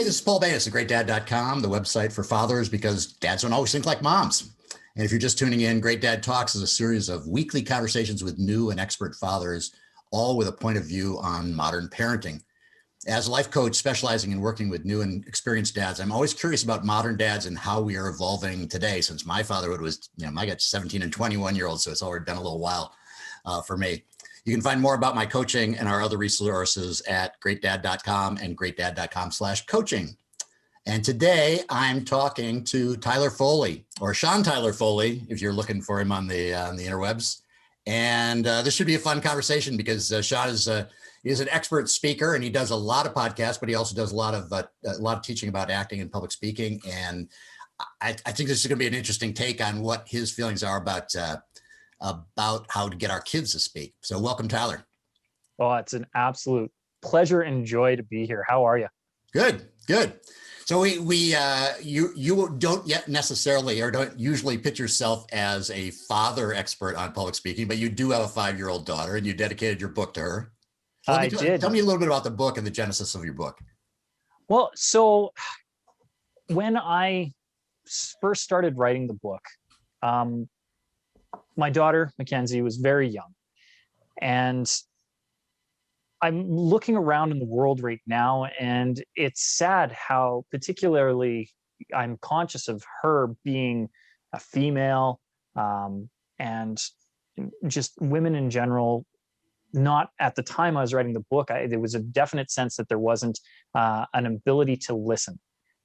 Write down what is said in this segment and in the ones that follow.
Hey, this is Paul Banis at GreatDad.com, the website for fathers because dads don't always think like moms. And if you're just tuning in, Great Dad Talks is a series of weekly conversations with new and expert fathers, all with a point of view on modern parenting. As a life coach specializing in working with new and experienced dads, I'm always curious about modern dads and how we are evolving today, since my fatherhood was, I got 17 and 21-year-olds, so it's already been a little while for me. You can find more about my coaching and our other resources at GreatDad.com and GreatDad.com/coaching. And today I'm talking to Tyler Foley, or Sean Tyler Foley, if you're looking for him on the interwebs. And this should be a fun conversation because Sean is an expert speaker and he does a lot of podcasts, but he also does a lot of teaching about acting and public speaking. And I think this is going to be an interesting take on what his feelings are about how to get our kids to speak. So welcome, Tyler. Oh, it's an absolute pleasure and joy to be here. How are you? Good. So you don't yet necessarily or don't usually pitch yourself as a father expert on public speaking, but you do have a 5-year-old daughter and you dedicated your book to her. So I did. Tell me a little bit about the book and the genesis of your book. Well, so when I first started writing the book, my daughter, Mackenzie, was very young. And I'm looking around in the world right now, and it's sad how particularly I'm conscious of her being a female and just women in general. Not at the time I was writing the book, there was a definite sense that there wasn't an ability to listen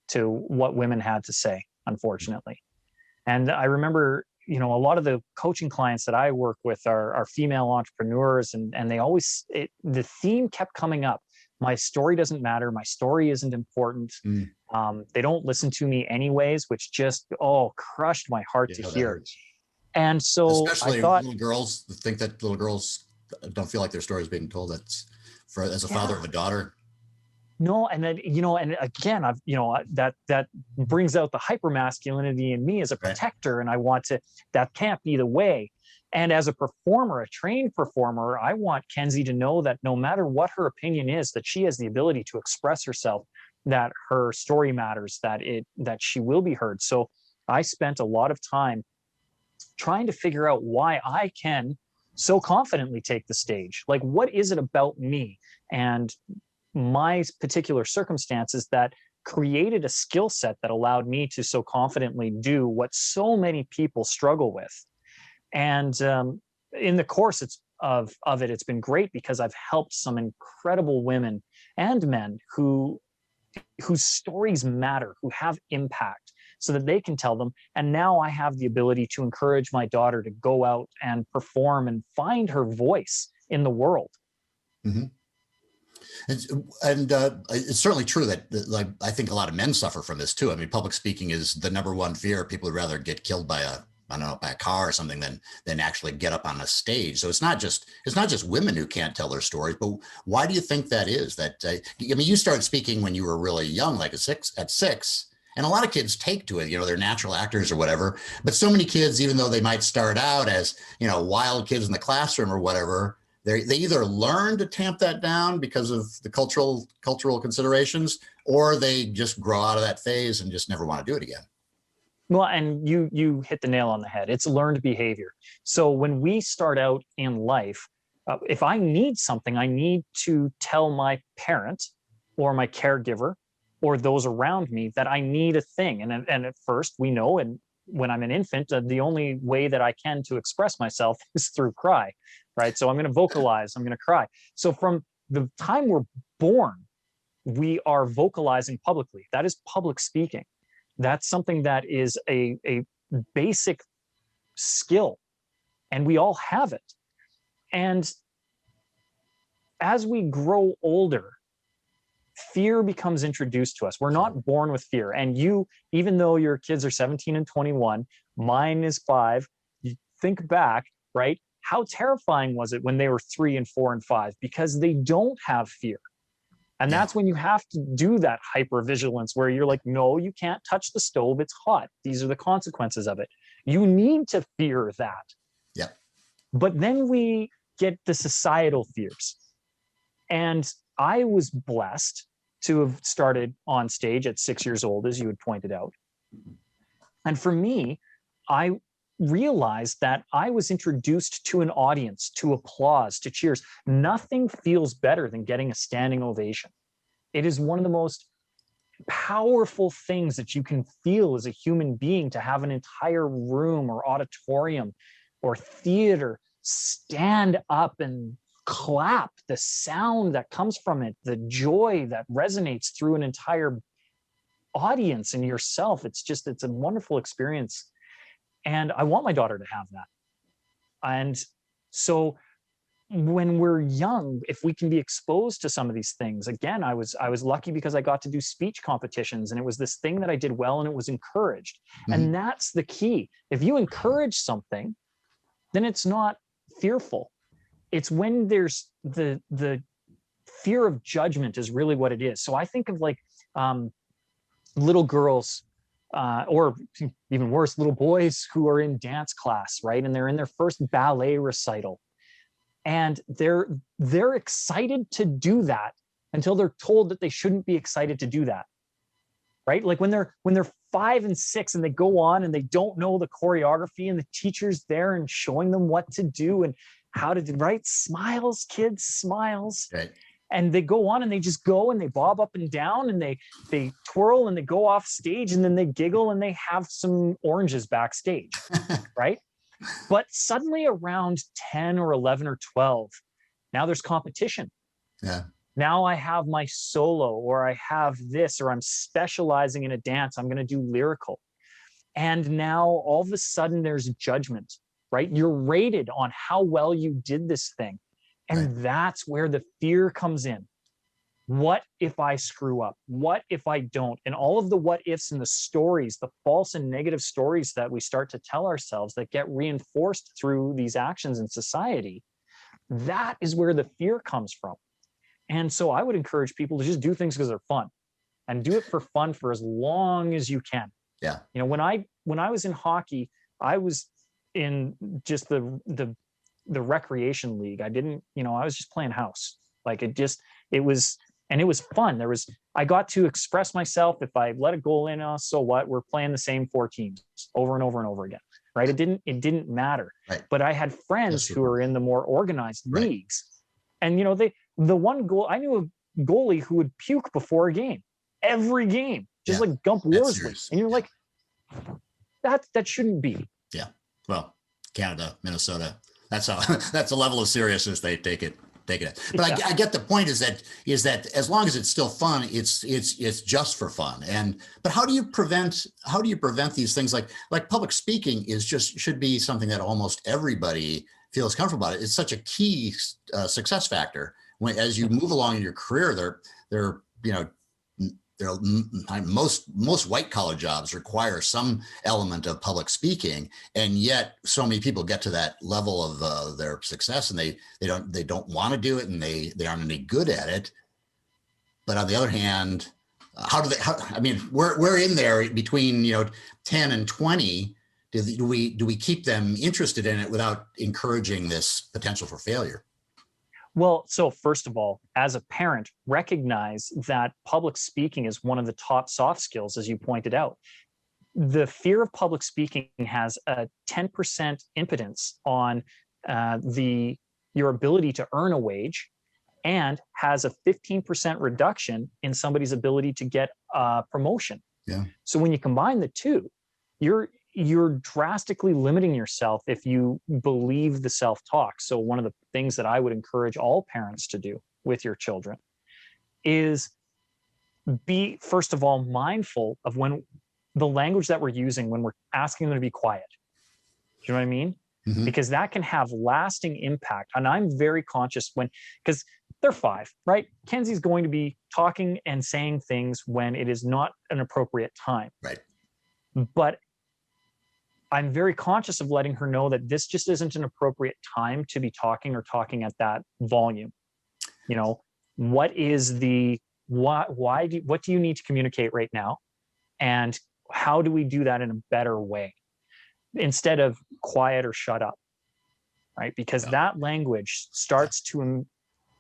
to what women had to say, unfortunately. And I remember, a lot of the coaching clients that I work with are female entrepreneurs, and they always, the theme kept coming up. My story doesn't matter. My story isn't important. They don't listen to me anyways, which just, crushed my heart to hear. And so especially I thought, little girls think that little girls don't feel like their story is being told. That's as a father of a daughter. No, and then, and again, that brings out the hyper masculinity in me as a protector. And I want that can't be the way. And as a performer, a trained performer, I want Kenzie to know that no matter what her opinion is, that she has the ability to express herself, that her story matters, that she will be heard. So I spent a lot of time trying to figure out why I can so confidently take the stage. Like, what is it about me and my particular circumstances that created a skill set that allowed me to so confidently do what so many people struggle with? And in the course of it, it's been great because I've helped some incredible women and men whose stories matter, who have impact, so that they can tell them. And now I have the ability to encourage my daughter to go out and perform and find her voice in the world. Mm-hmm. And it's certainly true that, like, I think a lot of men suffer from this too. I mean, public speaking is the number one fear. People would rather get killed by a car or something than actually get up on a stage. So it's not just women who can't tell their stories. But why do you think that is? That you started speaking when you were really young, like at six. And a lot of kids take to it, they're natural actors or whatever. But so many kids, even though they might start out as, wild kids in the classroom or whatever, they either learn to tamp that down because of the cultural considerations, or they just grow out of that phase and just never want to do it again. Well, and you hit the nail on the head. It's learned behavior. So when we start out in life, if I need something, I need to tell my parent or my caregiver or those around me that I need a thing. And at first we know, and when I'm an infant, the only way that I can to express myself is through cry, right? So I'm going to vocalize, I'm going to cry. So from the time we're born, we are vocalizing publicly. That is public speaking. That's something that is a basic skill, and we all have it. And as we grow older, fear becomes introduced to us. We're not born with fear. And even though your kids are 17 and 21, mine is 5, you think back, right? How terrifying was it when they were 3 and 4 and 5? Because they don't have fear. And that's when you have to do that hypervigilance where you're like, no, you can't touch the stove. It's hot. These are the consequences of it. You need to fear that. Yeah. But then we get the societal fears. And I was blessed to have started on stage at 6 years old, as you had pointed out. And for me, I realized that I was introduced to an audience, to applause, to cheers. Nothing feels better than getting a standing ovation. It is one of the most powerful things that you can feel as a human being, to have an entire room or auditorium or theater stand up and clap. The sound that comes from it, the joy that resonates through an entire audience and yourself. It's a wonderful experience. And I want my daughter to have that. And so when we're young, if we can be exposed to some of these things, again, I was lucky because I got to do speech competitions, and it was this thing that I did well, and it was encouraged. Mm-hmm. And that's the key. If you encourage something, then it's not fearful. It's when there's the fear of judgment is really what it is. So I think of like little girls, or even worse, little boys who are in dance class, right? And they're in their first ballet recital. And they're excited to do that until they're told that they shouldn't be excited to do that, right? Like when they're 5 and 6 and they go on and they don't know the choreography, and the teacher's there and showing them what to do and how to do, right? Smiles, kids, smiles. Right. And they go on and they just go and they bob up and down and they twirl and they go off stage, and then they giggle and they have some oranges backstage, right? But suddenly around 10 or 11 or 12, now there's competition. Yeah. Now I have my solo, or I have this, or I'm specializing in a dance. I'm going to do lyrical. And now all of a sudden there's judgment, right? You're rated on how well you did this thing. And that's where the fear comes in. What if I screw up? What if I don't? And all of the what ifs and the stories, the false and negative stories that we start to tell ourselves that get reinforced through these actions in society, that is where the fear comes from. And so I would encourage people to just do things because they're fun, and do it for fun for as long as you can. Yeah. You know, when I was in hockey, I was in just the recreation league. I didn't, I was just playing house. Like it was fun. I got to express myself. If I let a goal in, so what? We're playing the same 4 teams over and over and over again, right? It didn't matter. Right. But I had friends who were in the more organized leagues, and the one goal, I knew a goalie who would puke before a game, every game, just like Gump Worsley, and you're like, that shouldn't be. Yeah. Well, Canada, Minnesota. That's the level of seriousness they take it. But I get the point is that as long as it's still fun, it's just for fun. But how do you prevent these things like public speaking should be something that almost everybody feels comfortable about. It's such a key success factor as you move along in your career. Most white collar jobs require some element of public speaking, and yet so many people get to that level of their success, and they don't want to do it, and they aren't any good at it. But on the other hand, we're in there between 10 and 20. Do we keep them interested in it without encouraging this potential for failure? Well, so first of all, as a parent, recognize that public speaking is one of the top soft skills, as you pointed out. The fear of public speaking has a 10% impedance on your ability to earn a wage, and has a 15% reduction in somebody's ability to get a promotion. Yeah. So when you combine the two, you're drastically limiting yourself if you believe the self-talk. So one of the things that I would encourage all parents to do with your children is be, first of all, mindful of when the language that we're using when we're asking them to be quiet. Do you know what I mean? Mm-hmm. Because that can have lasting impact. And I'm very conscious because they're 5, right? Kenzie's going to be talking and saying things when it is not an appropriate time. Right. But I'm very conscious of letting her know that this just isn't an appropriate time to be talking at that volume. What do you need to communicate right now? And how do we do that in a better way instead of quiet or shut up, right? Because that language starts to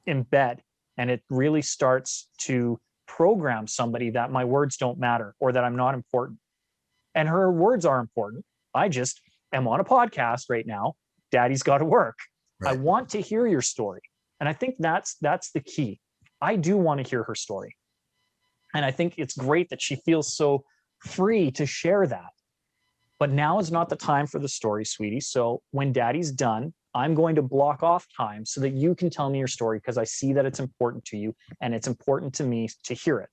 embed, and it really starts to program somebody that my words don't matter or that I'm not important. And her words are important. I just am on a podcast right now. Daddy's got to work. Right. I want to hear your story. And I think that's the key. I do want to hear her story. And I think it's great that she feels so free to share that. But now is not the time for the story, sweetie. So when Daddy's done, I'm going to block off time so that you can tell me your story, because I see that it's important to you and it's important to me to hear it.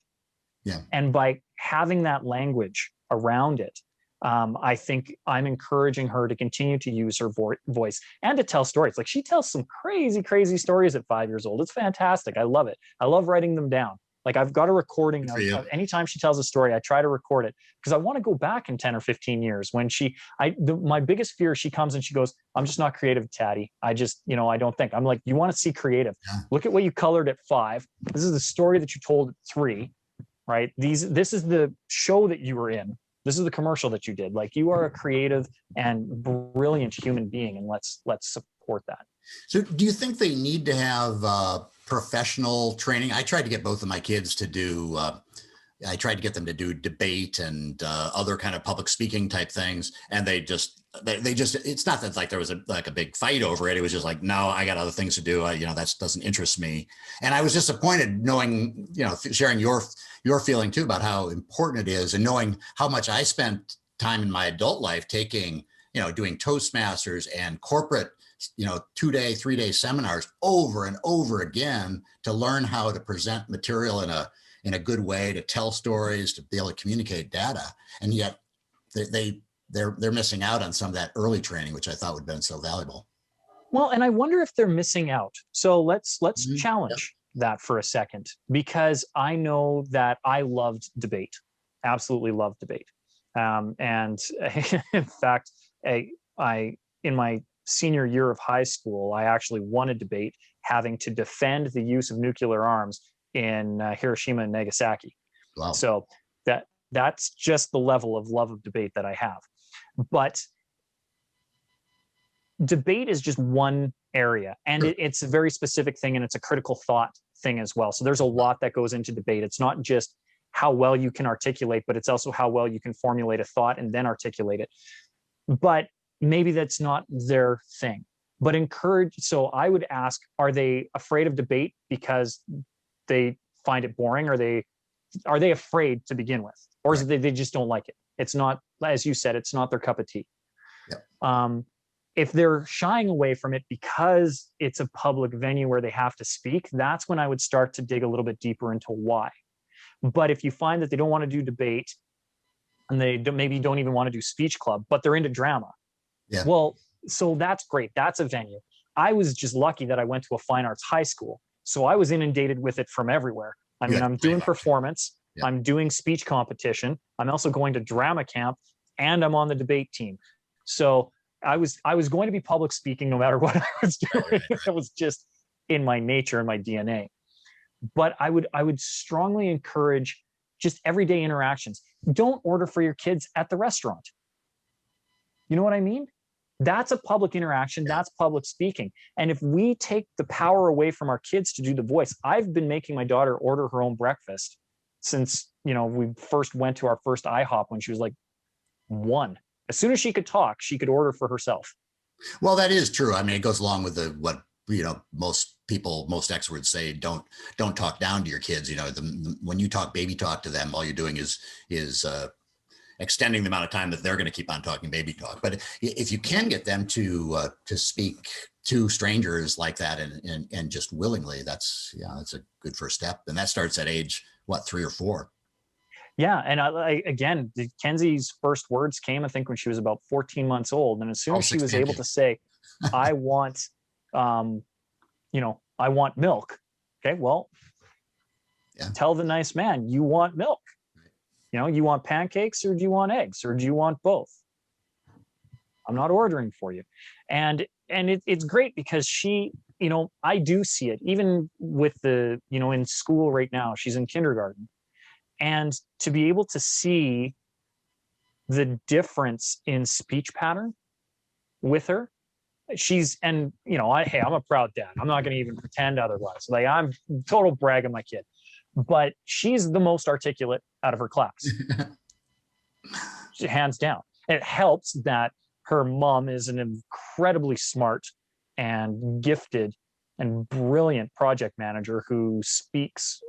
Yeah. And by having that language around it, I think I'm encouraging her to continue to use her voice and to tell stories. Like, she tells some crazy, crazy stories at 5 years old. It's fantastic. I love it. I love writing them down. Like, I've got a recording of anytime she tells a story, I try to record it because I want to go back in 10 or 15 years when my biggest fear, she comes and she goes, I'm just not creative, Daddy. I just, I don't think. I'm like, you want to see creative. Yeah. Look at what you colored at 5. This is the story that you told at 3, right? This is the show that you were in. This is the commercial that you did. Like, you are a creative and brilliant human being, and let's support that. So do you think they need to have professional training? I tried to get both of my kids to do, I tried to get them to do debate and other kind of public speaking type things. And they just, it's not that like there was a big fight over it. It was just like, no, I got other things to do. That doesn't interest me. And I was disappointed knowing, sharing your feeling too about how important it is, and knowing how much I spent time in my adult life taking, doing Toastmasters and corporate, 2-day, 3-day seminars over and over again to learn how to present material in a good way, to tell stories, to be able to communicate data. And yet they're missing out on some of that early training, which I thought would have been so valuable. Well, and I wonder if they're missing out. So let's challenge that for a second, because I know that I loved debate, absolutely loved debate. And in fact, I in my senior year of high school, I actually won a debate having to defend the use of nuclear arms in Hiroshima and Nagasaki. Wow. So that's just the level of love of debate that I have. But debate is just one area, and it's a very specific thing, and it's a critical thought thing as well. So there's a lot that goes into debate. It's not just how well you can articulate, but it's also how well you can formulate a thought and then articulate it. But maybe that's not their thing. But so I would ask, are they afraid of debate because they find it boring? Are they afraid to begin with? Or is it they just don't like it? It's not, as you said, it's not their cup of tea. Yep. If they're shying away from it because it's a public venue where they have to speak, that's when I would start to dig a little bit deeper into why. But if you find that they don't want to do debate, and they maybe don't even want to do speech club, but they're into drama, well, so that's great. That's a venue. I was just lucky that I went to a fine arts high school, so I was inundated with it from everywhere. I mean, I'm doing performance, I'm doing speech competition, I'm also going to drama camp, and I'm on the debate team. So I was going to be public speaking no matter what I was doing. It was just in my nature and my DNA. But I would strongly encourage just everyday interactions. Don't order for your kids at the restaurant. You know what I mean? That's a public interaction. That's public speaking. And if we take the power away from our kids to do the voice, I've been making my daughter order her own breakfast since, we first went to our first IHOP when she was like 1. As soon as she could talk, she could order for herself. Well, that is true. I mean, it goes along with what most experts say, don't talk down to your kids. When you talk baby talk to them, all you're doing is extending the amount of time that they're going to keep on talking baby talk. But if you can get them to speak to strangers like that and just willingly, that's a good first step. And that starts at age 3 or 4. Yeah. And again, Kenzie's first words came, I think, when she was about 14 months old. And as soon as she was able to say, I want, I want milk. Okay. Well, tell the nice man, you want milk. You want pancakes, or do you want eggs, or do you want both? I'm not ordering for you. And it's great because she, I do see it even with the, in school right now, she's in kindergarten. And to be able to see the difference in speech pattern with her, I'm a proud dad. I'm not going to even pretend otherwise. Like, I'm total brag on my kid. but she's the most articulate out of her class. Hands down. And it helps that her mom is an incredibly smart and gifted and brilliant project manager who speaks,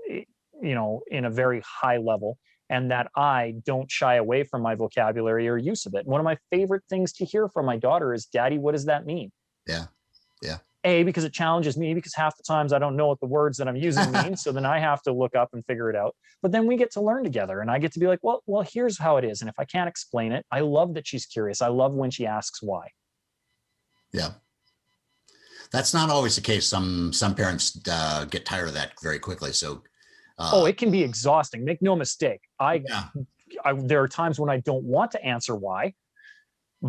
in a very high level, and that I don't shy away from my vocabulary or use of it. One of my favorite things to hear from my daughter is, "Daddy, what does that mean?" Yeah. Yeah. Because it challenges me, because half the times I don't know what the words that I'm using mean. So then I have to look up and figure it out. But then we get to learn together, and I get to be like, well, here's how it is. And if I can't explain it, I love that she's curious. I love when she asks why. Yeah. That's not always the case. Some parents get tired of that very quickly. So, it can be exhausting. Make no mistake. There are times when I don't want to answer why,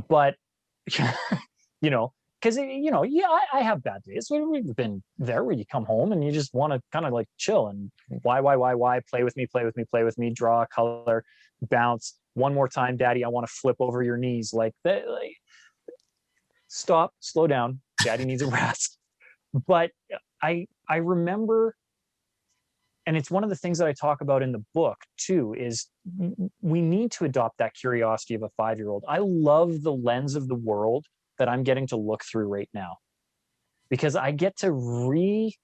but because I have bad days. We've been there where you come home and you just want to kind of like chill and why play with me, draw a color, bounce one more time, Daddy, I want to flip over your knees like that. Stop, slow down, Daddy needs a rest. But I remember, and it's one of the things that I talk about in the book too, is we need to adopt that curiosity of a 5-year-old. I love the lens of the world that I'm getting to look through right now, because I get to re-experience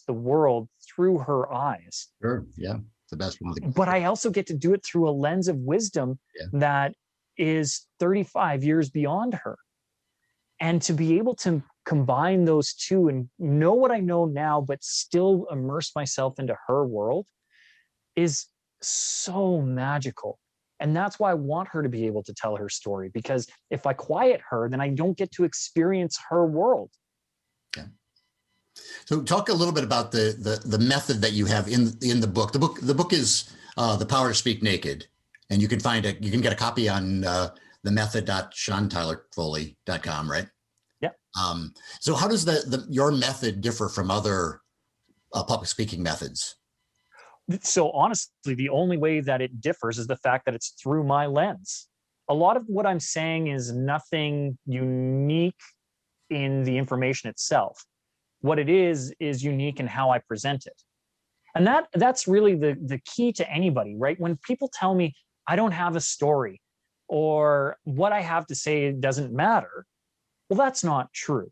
the world through her eyes. Sure. Yeah. It's the best one. But I also get to do it through a lens of wisdom that is 35 years beyond her. And to be able to combine those two and know what I know now, but still immerse myself into her world is so magical. And that's why I want her to be able to tell her story, because if I quiet her, then I don't get to experience her world. Yeah. So talk a little bit about the method that you have in the book. The book is The Power to Speak Naked, and you can get a copy on the method.seantylerfoley.com, right? Yeah. So how does your method differ from other public speaking methods? So honestly, the only way that it differs is the fact that it's through my lens. A lot of what I'm saying is nothing unique in the information itself. What it is unique in how I present it. And that's really the key to anybody, right? When people tell me I don't have a story or what I have to say doesn't matter, well, that's not true.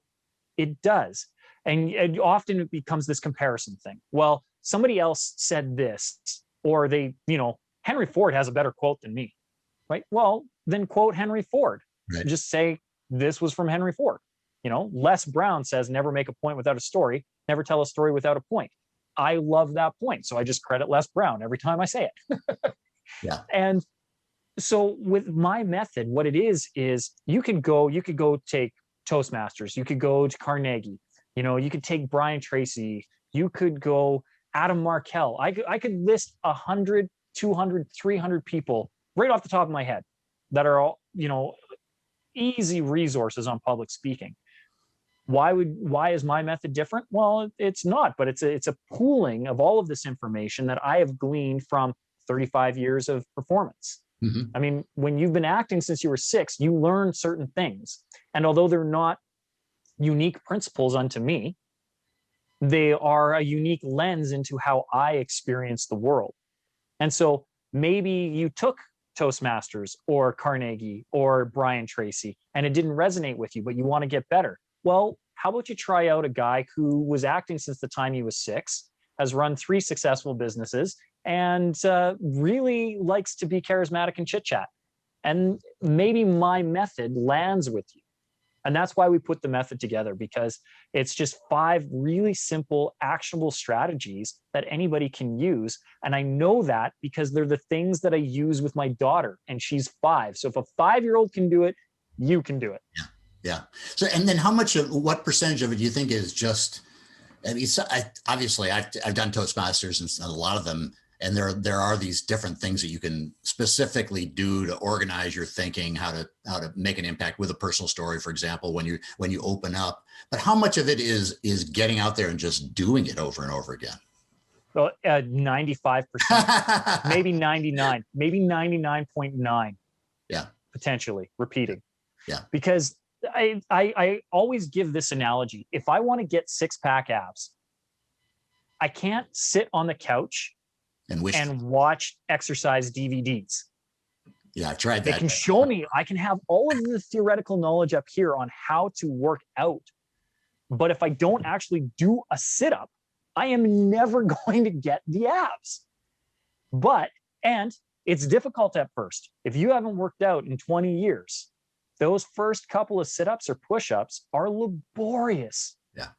It does. And often it becomes this comparison thing. Well, somebody else said this, or Henry Ford has a better quote than me, right? Well, then quote Henry Ford. Right. Just say this was from Henry Ford. Les Brown says, never make a point without a story, never tell a story without a point. I love that point. So I just credit Les Brown every time I say it. Yeah. And so with my method, what it is you could go take Toastmasters, you could go to Carnegie, you could take Brian Tracy, you could go Adam Markell. I could list 100, 200, 300 people right off the top of my head that are all, easy resources on public speaking. Why is my method different? Well, it's not, but it's a pooling of all of this information that I have gleaned from 35 years of performance. Mm-hmm. I mean, when you've been acting since you were 6, you learn certain things. And although they're not unique principles unto me, they are a unique lens into how I experience the world. And so maybe you took Toastmasters or Carnegie or Brian Tracy and it didn't resonate with you, but you want to get better. Well, how about you try out a guy who was acting since the time he was 6, has run 3 successful businesses, and really likes to be charismatic and chit chat. And maybe my method lands with you. And that's why we put the method together, because it's just 5 really simple, actionable strategies that anybody can use. And I know that because they're the things that I use with my daughter, and she's 5. So if a 5-year-old can do it, you can do it. Yeah. Yeah. So, and then what percentage of it do you think is just, I mean, obviously I've done Toastmasters and a lot of them, and there are these different things that you can specifically do to organize your thinking, how to make an impact with a personal story, for example, when you open up. But how much of it is getting out there and just doing it over and over again? Well, 95%, maybe 99, maybe 99.9. Yeah. Potentially repeating. Yeah. Because I always give this analogy. If I want to get 6-pack abs, I can't sit on the couch and watch exercise DVDs. Yeah, I've tried They that. can show me, I can have all of the theoretical knowledge up here on how to work out. But if I don't actually do a sit-up, I am never going to get the abs. And it's difficult at first. If you haven't worked out in 20 years, those first couple of sit-ups or push-ups are laborious. Yeah.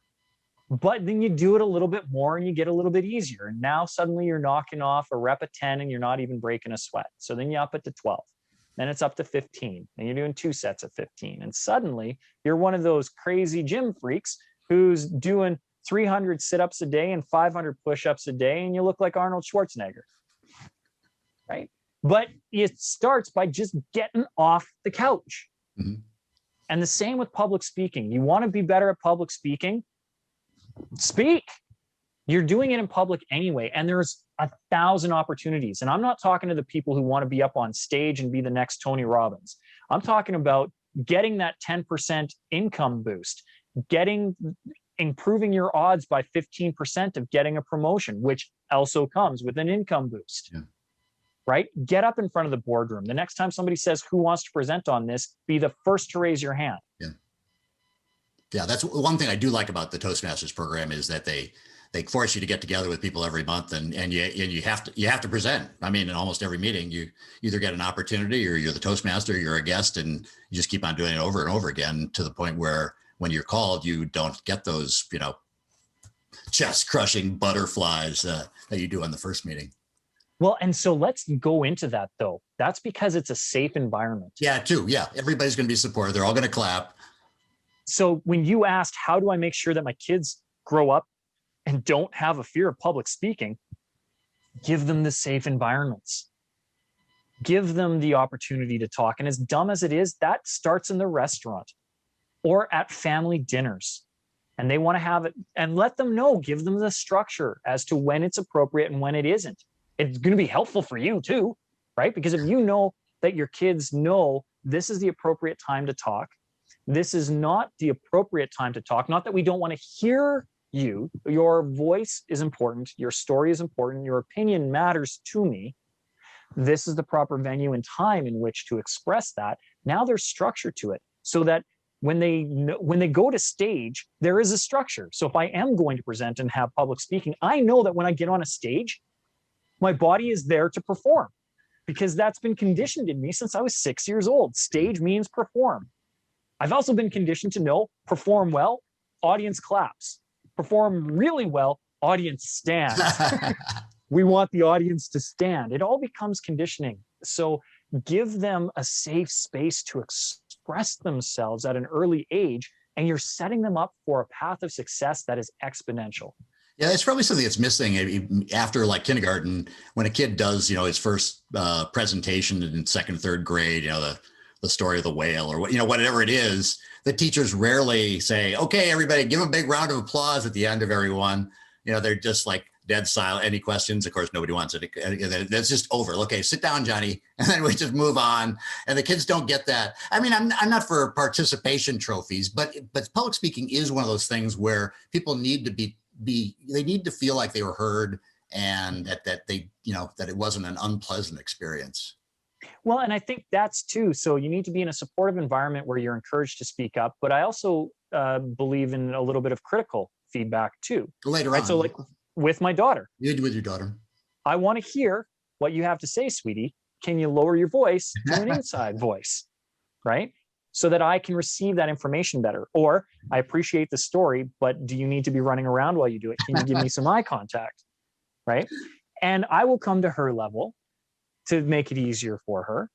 But then you do it a little bit more and you get a little bit easier. And now suddenly you're knocking off a rep of 10 and you're not even breaking a sweat. So then you up it to 12. Then it's up to 15. And you're doing 2 sets of 15. And suddenly you're one of those crazy gym freaks who's doing 300 sit-ups a day and 500 push-ups a day. And you look like Arnold Schwarzenegger. Right? But it starts by just getting off the couch. Mm-hmm. And the same with public speaking. You want to be better at public speaking? Speak. You're doing it in public anyway. And there's 1,000 opportunities. And I'm not talking to the people who want to be up on stage and be the next Tony Robbins. I'm talking about getting that 10% income boost, improving your odds by 15% of getting a promotion, which also comes with an income boost. Yeah. Right? Get up in front of the boardroom. The next time somebody says, who wants to present on this, be the first to raise your hand. Yeah. Yeah. That's one thing I do like about the Toastmasters program is that they force you to get together with people every month and you have to present. I mean, in almost every meeting, you either get an opportunity or you're the Toastmaster, you're a guest, and you just keep on doing it over and over again to the point where when you're called, you don't get those, chest crushing butterflies that you do on the first meeting. Well, and so let's go into that, though. That's because it's a safe environment. Yeah, too. Yeah. Everybody's going to be supportive. They're all going to clap. So when you asked, how do I make sure that my kids grow up and don't have a fear of public speaking? Give them the safe environments. Give them the opportunity to talk. And as dumb as it is, that starts in the restaurant or at family dinners. And they want to have it, and let them know, give them the structure as to when it's appropriate and when it isn't. It's going to be helpful for you too, right? Because if you know that your kids know this is the appropriate time to talk, this is not the appropriate time to talk, not that we don't want to hear you, your voice is important, your story is important, your opinion matters to me. This is the proper venue and time in which to express that. Now there's structure to it so that when they go to stage, there is a structure. So if I am going to present and have public speaking, I know that when I get on a stage, my body is there to perform because that's been conditioned in me since I was 6 years old. Stage means perform. I've also been conditioned to know perform well, audience claps. Perform really well, audience stands. We want the audience to stand. It all becomes conditioning. So give them a safe space to express themselves at an early age, and you're setting them up for a path of success that is exponential. Yeah, it's probably something that's missing after like kindergarten, when a kid does, his first presentation in second, third grade, the story of the whale or whatever it is. The teachers rarely say, okay, everybody give a big round of applause at the end of everyone. They're just like dead silent. Any questions? Of course, nobody wants it. That's just over. Okay, sit down, Johnny. And then we just move on. And the kids don't get that. I mean, I'm not for participation trophies, but public speaking is one of those things where people need to they need to feel like they were heard and that they, that it wasn't an unpleasant experience. Well, and I think that's too. So you need to be in a supportive environment where you're encouraged to speak up, but I also believe in a little bit of critical feedback too. Later on. So like with my daughter. You with your daughter. I want to hear what you have to say, sweetie. Can you lower your voice to an inside voice, right? So that I can receive that information better. Or I appreciate the story, but do you need to be running around while you do it? Can you give me some eye contact, right? And I will come to her level to make it easier for her.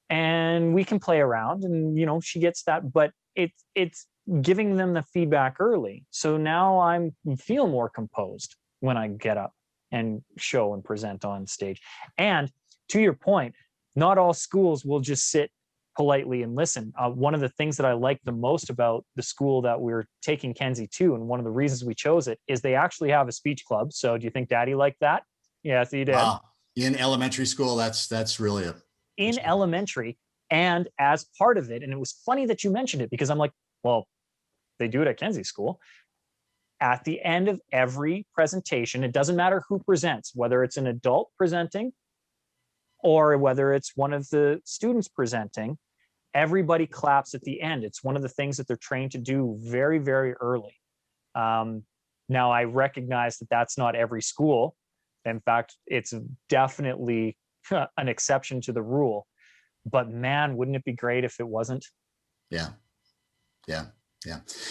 And we can play around and, she gets that, but it's giving them the feedback early. So now I feel more composed when I get up and show and present on stage. And to your point, not all schools will just sit politely and listen. One of the things that I like the most about the school that we're taking Kenzie to, and one of the reasons we chose it, is they actually have a speech club. So do you think Daddy liked that? Yes, he did. Wow. In elementary school, that's really in elementary. And as part of it, and it was funny that you mentioned it because I'm like, well, they do it at Kenzie's school. at the end of every presentation, it doesn't matter who presents, whether it's an adult presenting or whether it's one of the students presenting, everybody claps at the end. It's one of the things that they're trained to do very, very early. Now, I recognize that that's not every school. In fact, it's definitely an exception to the rule. But man, wouldn't it be great if it wasn't? Yeah.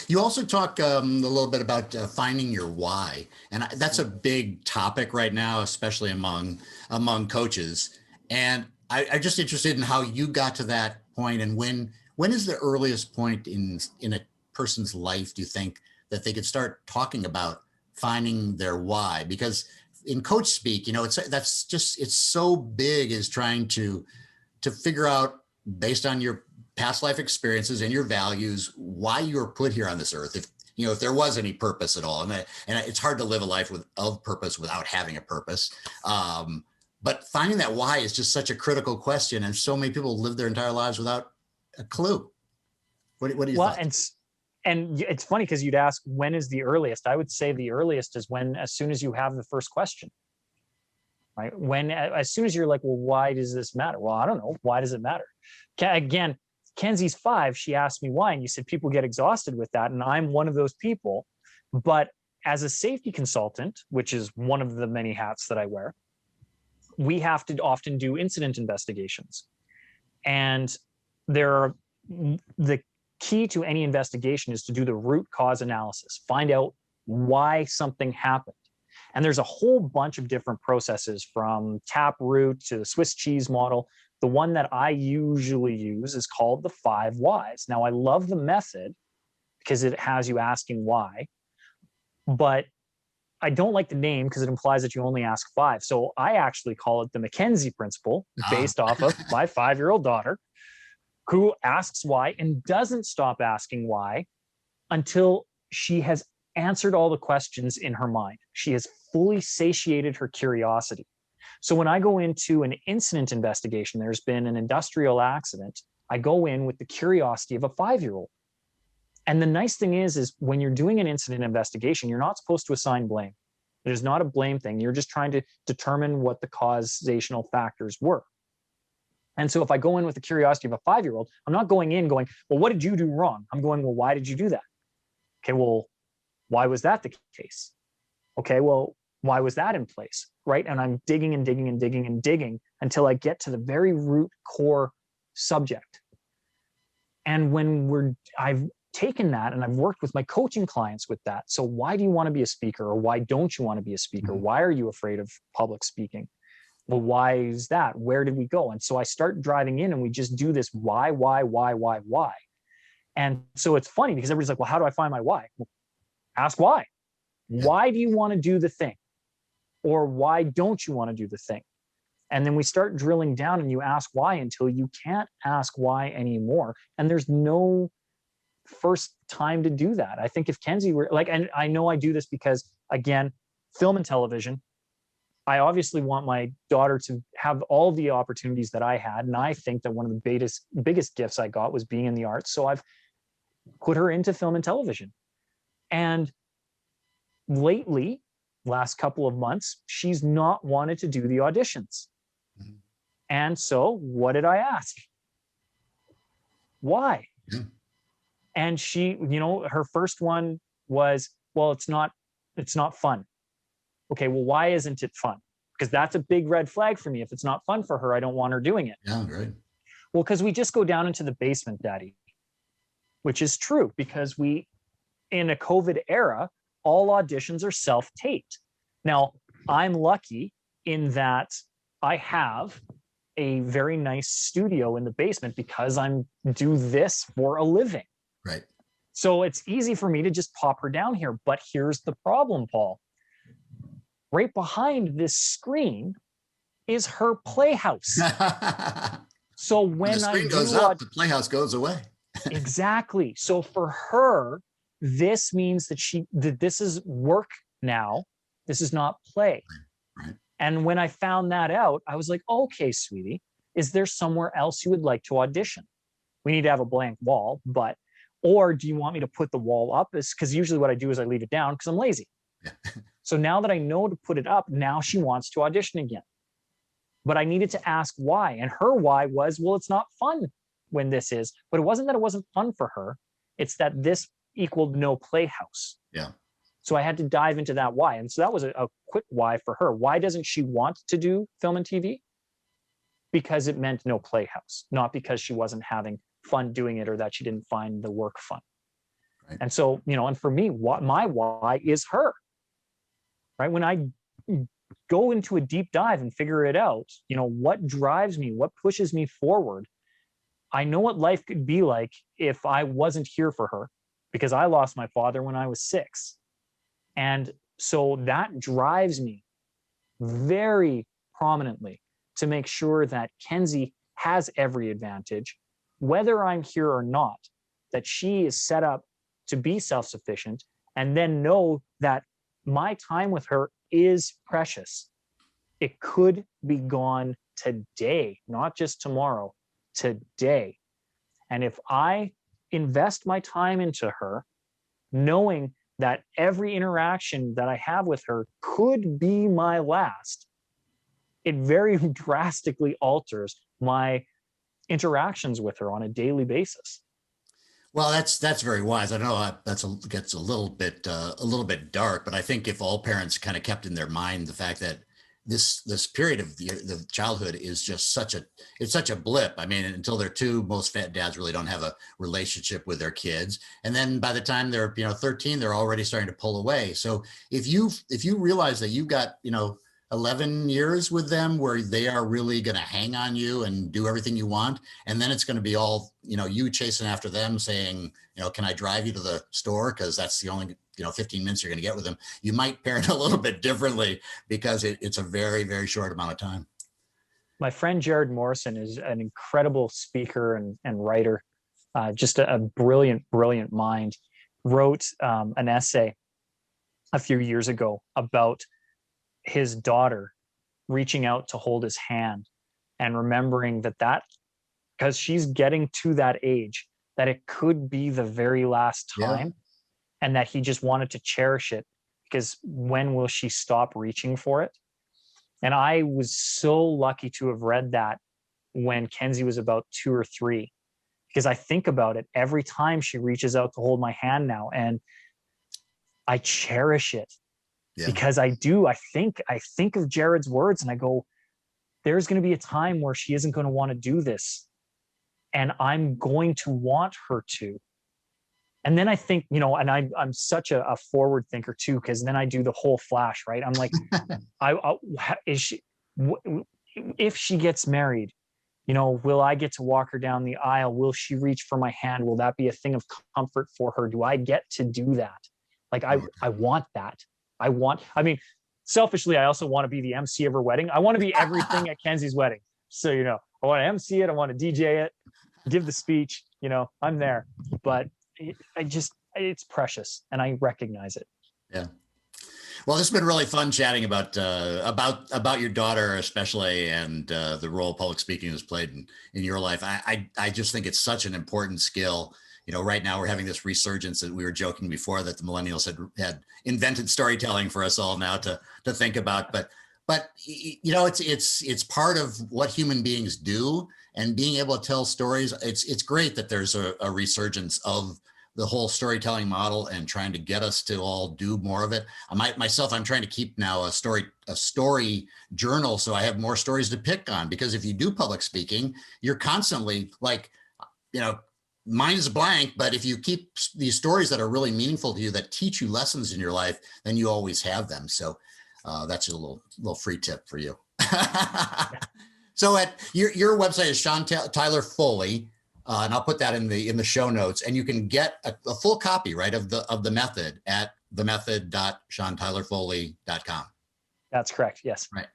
You also talk a little bit about finding your why, and that's a big topic right now, especially among coaches. And I'm just interested in how you got to that point, and when is the earliest point in a person's life do you think that they could start talking about finding their why? Because in coach speak, it's so big, is trying to figure out, based on your past life experiences and your values, why you were put here on this earth. If there was any purpose at all, and it's hard to live a life of purpose without having a purpose. But finding that why is just such a critical question, and so many people live their entire lives without a clue. What do you think? And it's funny because you'd ask, when is the earliest? I would say the earliest is as soon as you have the first question, right? As soon as you're like, well, why does this matter? Well, I don't know. Why does it matter? Again, Kenzie's 5, she asked me why, and you said people get exhausted with that, and I'm one of those people. But as a safety consultant, which is one of the many hats that I wear, we have to often do incident investigations. And the key to any investigation is to do the root cause analysis, find out why something happened. And there's a whole bunch of different processes, from Taproot to the Swiss cheese model. The one that I usually use is called the 5 whys. Now, I love the method because it has you asking why, but I don't like the name because it implies that you only ask 5. So I actually call it the Mackenzie principle, based off of my 5-year-old daughter, who asks why and doesn't stop asking why until she has answered all the questions in her mind. She has fully satiated her curiosity. So when I go into an incident investigation, there's been an industrial accident, I go in with the curiosity of a 5-year-old. And the nice thing is when you're doing an incident investigation, you're not supposed to assign blame. It is not a blame thing. You're just trying to determine what the causational factors were. And so if I go in with the curiosity of a 5-year-old, I'm not going in going, well, what did you do wrong? I'm going, well, why did you do that? Okay, well, why was that the case? Okay, well, why was that in place? Right? And I'm digging and digging and digging and digging until I get to the very root core subject. And when I've taken that and I've worked with my coaching clients with that. So why do you want to be a speaker, or why don't you want to be a speaker? Why are you afraid of public speaking? Well, why is that? Where did we go? And so I start driving in and we just do this why. And so it's funny because everybody's like, well, how do I find my why? Well, ask why. Why do you want to do the thing? Or why don't you want to do the thing? And then we start drilling down and you ask why until you can't ask why anymore. And there's no first time to do that. I think if Kenzie were like, and I know I do this because, again, film and television, I obviously want my daughter to have all the opportunities that I had. And I think that one of the biggest gifts I got was being in the arts. So I've put her into film and television. And lately, last couple of months, she's not wanted to do the auditions. Mm-hmm. And so what did I ask? Why? Mm-hmm. And she, her first one was, well, it's not fun. Okay, well, why isn't it fun? Because that's a big red flag for me. If it's not fun for her, I don't want her doing it. Yeah, right. Well, because we just go down into the basement, Daddy, which is true because in a COVID era, all auditions are self-taped. Now, I'm lucky in that I have a very nice studio in the basement because I do this for a living. Right. So it's easy for me to just pop her down here. But here's the problem, Paul. Right behind this screen is her playhouse. So when the screen goes up, the playhouse goes away. Exactly. So for her, this means that this is work now. This is not play. Right. And when I found that out, I was like, okay, sweetie, is there somewhere else you would like to audition? We need to have a blank wall, but Or do you want me to put the wall up? Because usually what I do is I leave it down because I'm lazy. Yeah. So now that I know to put it up, now she wants to audition again. But I needed to ask why. And her why was, well, it's not fun when this is. But it wasn't that it wasn't fun for her. It's that this equaled no playhouse. Yeah. So I had to dive into that why. And so that was a quick why for her. Why doesn't she want to do film and TV? Because it meant no playhouse, not because she wasn't having fun doing it or that she didn't find the work fun. Right. And so, and for me, my why is her. Right? When I go into a deep dive and figure it out, what drives me, what pushes me forward, I know what life could be like if I wasn't here for her, because I lost my father when I was 6. And so that drives me very prominently to make sure that Kenzie has every advantage, whether I'm here or not, that she is set up to be self-sufficient, and then know that my time with her is precious. It could be gone today, not just tomorrow, today. And if I invest my time into her, knowing that every interaction that I have with her could be my last, it very drastically alters my interactions with her on a daily basis. Well, that's very wise. I know gets a little bit dark, but I think if all parents kind of kept in their mind the fact that this period of the childhood is just such a blip. I mean, until they're 2, most fat dads really don't have a relationship with their kids, and then by the time they're 13, they're already starting to pull away. So if you realize that you got 11 years with them where they are really going to hang on you and do everything you want, and then it's going to be all you chasing after them saying, can I drive you to the store, because that's the only 15 minutes you're going to get with them, you might parent a little bit differently, because it's a very, very short amount of time. My friend Jared Morrison is an incredible speaker and writer, just a brilliant mind. Wrote an essay a few years ago about his daughter reaching out to hold his hand and remembering that because she's getting to that age, that it could be the very last time. Yeah. And that he just wanted to cherish it, because when will she stop reaching for it? And I was so lucky to have read that when Kenzie was about 2 or 3, because I think about it every time she reaches out to hold my hand now, and I cherish it. Yeah. Because I think of Jared's words and I go, there's going to be a time where she isn't going to want to do this, and I'm going to want her to. And then I think, and I'm such a forward thinker too, because then I do the whole flash, right? I'm like, if she gets married, will I get to walk her down the aisle? Will she reach for my hand? Will that be a thing of comfort for her? Do I get to do that? Like, I want that. Selfishly, I also want to be the MC of her wedding. I want to be everything at Kenzie's wedding. So, I want to MC it. I want to DJ it, give the speech, I'm there. But it's precious, and I recognize it. Yeah. Well, this has been really fun chatting about your daughter, especially, and the role public speaking has played in your life. I just think it's such an important skill. Right now we're having this resurgence that we were joking before that the millennials had invented storytelling for us all now to think about. But it's part of what human beings do, and being able to tell stories. It's great that there's a resurgence of the whole storytelling model and trying to get us to all do more of it. I'm trying to keep now a story journal, so I have more stories to pick on, because if you do public speaking, you're constantly like, mine is blank, but if you keep these stories that are really meaningful to you, that teach you lessons in your life, then you always have them. So that's a little free tip for you. So at your website is Sean Tyler Foley, and I'll put that in the show notes, and you can get a full copy, right, of the method at themethod.SeanTylerFoley.com. That's correct. Yes. Right.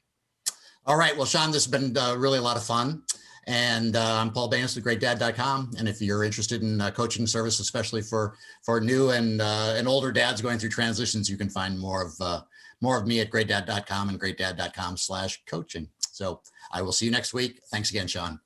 All right. Well, Sean, this has been really a lot of fun. And I'm Paul Banis with GreatDad.com. And if you're interested in coaching service, especially for new and older dads going through transitions, you can find more of me at GreatDad.com and GreatDad.com/coaching. So I will see you next week. Thanks again, Sean.